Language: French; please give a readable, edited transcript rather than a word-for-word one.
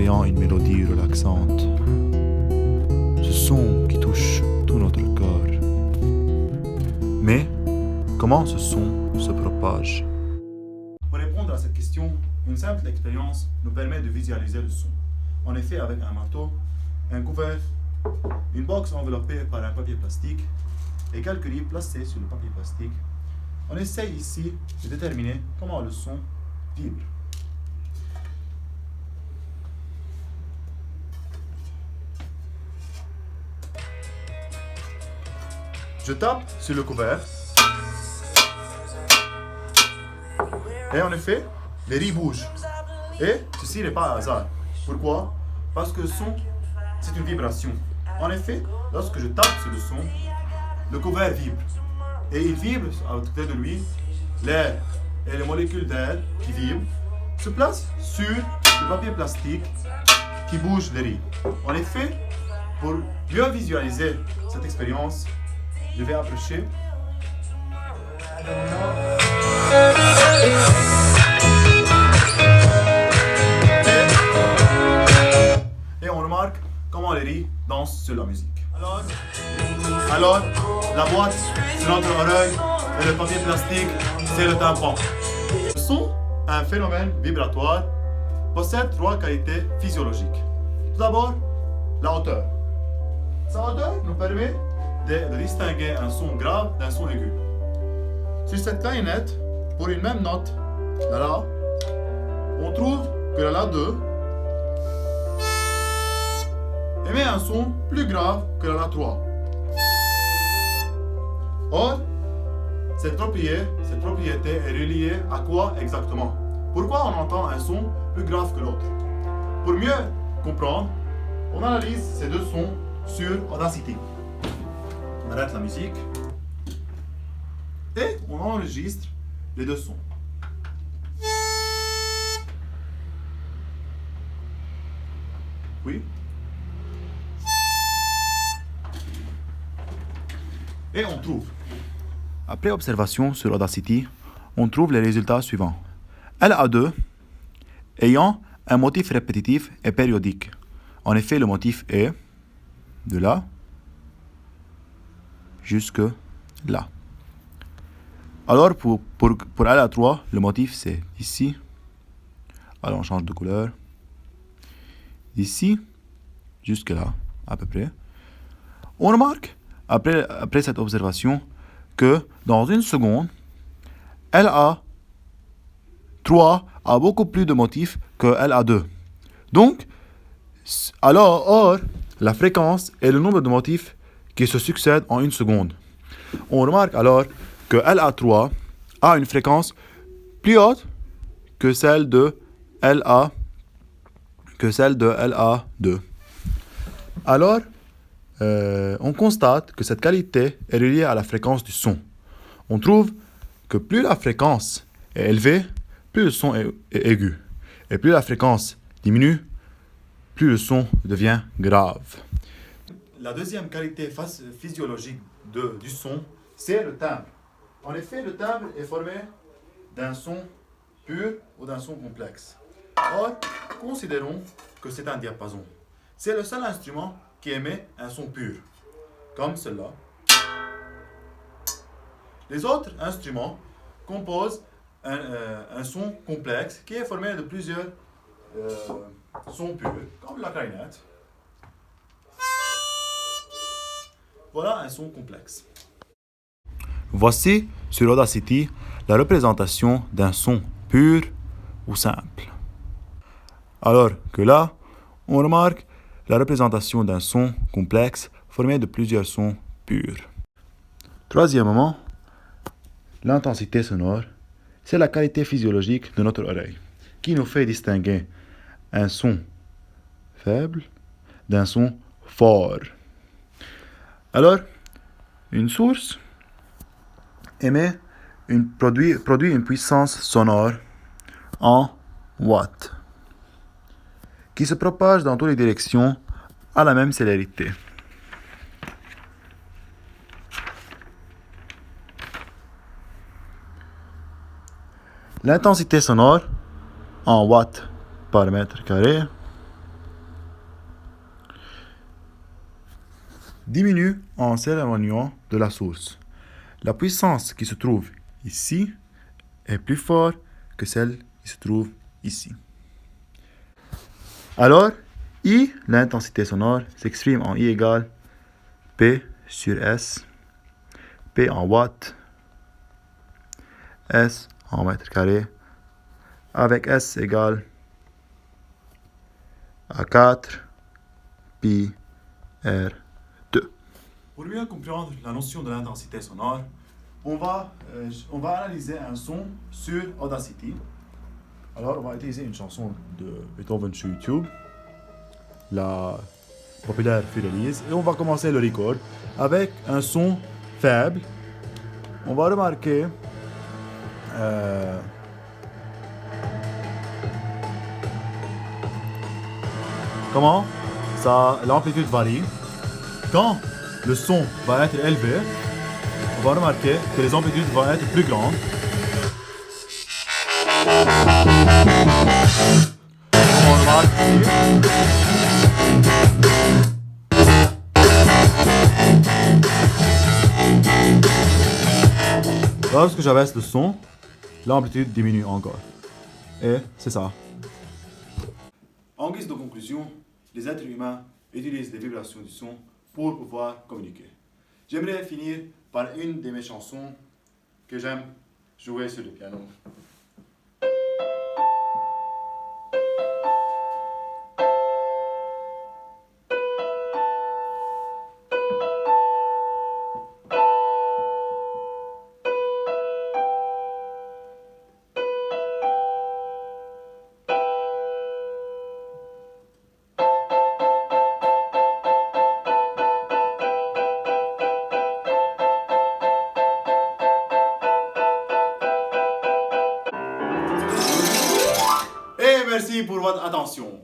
créant une mélodie relaxante. Ce son qui touche tout notre corps. Mais comment ce son se propage? Pour répondre à cette question, une simple expérience nous permet de visualiser le son. En effet, avec un marteau, un couvert, une box enveloppée par un papier plastique et quelques livres placés sur le papier plastique, on essaye ici de déterminer comment le son vibre. Je tape sur le couvert et en effet, les riz bougent. Et ceci n'est pas un hasard. Pourquoi? Parce que le son, c'est une vibration. En effet, lorsque je tape sur le son, le couvert vibre. Et il vibre à côté de lui. L'air et les molécules d'air qui vibrent se placent sur le papier plastique qui bouge les riz. En effet, pour mieux visualiser cette expérience, je vais approcher. Et on remarque comment les riz dansent sur la musique. Alors, la boîte, c'est notre oreille et le papier plastique, c'est le tympan. Le son, un phénomène vibratoire, possède 3 qualités physiologiques. Tout d'abord, la hauteur. Sa hauteur nous permet de distinguer un son grave d'un son aigu. Sur cette clarinette, pour une même note, la La, on trouve que la La 2 émet un son plus grave que la La 3. Or, cette propriété est reliée à quoi exactement? Pourquoi on entend un son plus grave que l'autre? Pour mieux comprendre, on analyse ces deux sons sur Audacity. On arrête la musique et on enregistre les deux sons. Oui. Et on trouve. Après observation sur Audacity, on trouve les résultats suivants. LA2 ayant un motif répétitif et périodique. En effet, le motif est de là jusque là. Alors pour LA3, le motif c'est ici. Alors on change de couleur. D'ici jusque là, à peu près. On remarque, après cette observation, que dans une seconde, LA3 a beaucoup plus de motifs que LA2. Donc, or, la fréquence est le nombre de motifs qui se succèdent en une seconde. On remarque alors que LA3 a une fréquence plus haute que celle de LA2. Alors, on constate que cette qualité est reliée à la fréquence du son. On trouve que plus la fréquence est élevée, plus le son est aigu. Et plus la fréquence diminue, plus le son devient grave. La deuxième qualité physiologique du son, c'est le timbre. En effet, le timbre est formé d'un son pur ou d'un son complexe. Or, considérons que c'est un diapason. C'est le seul instrument qui émet un son pur, comme celui-là. Les autres instruments composent un son complexe qui est formé de plusieurs sons purs, comme la clarinette. Voilà un son complexe. Voici sur Audacity la représentation d'un son pur ou simple. Alors que là, on remarque la représentation d'un son complexe formé de plusieurs sons purs. Troisièmement, l'intensité sonore, c'est la qualité physiologique de notre oreille qui nous fait distinguer un son faible d'un son fort. Alors, une source produit une puissance sonore en watts qui se propage dans toutes les directions à la même célérité. L'intensité sonore en watts par mètre carré diminue en s'éloignant de la source. La puissance qui se trouve ici est plus forte que celle qui se trouve ici. Alors, I, l'intensité sonore, s'exprime en I égale P sur S, P en watts, S en mètres carrés, avec S égale à 4 pi R2. Pour mieux comprendre la notion de l'intensité sonore, on va analyser un son sur Audacity. Alors, on va utiliser une chanson de Beethoven sur YouTube, la populaire Furelise, et on va commencer le record avec un son faible. On va remarquer comment l'amplitude varie. Quand le son va être élevé, on va remarquer que les amplitudes vont être plus grandes. On remarque ici. Lorsque j'abaisse le son, l'amplitude diminue encore. Et c'est ça. En guise de conclusion, les êtres humains utilisent les vibrations du son pour pouvoir communiquer. J'aimerais finir par une de mes chansons que j'aime jouer sur le piano. Et merci pour votre attention.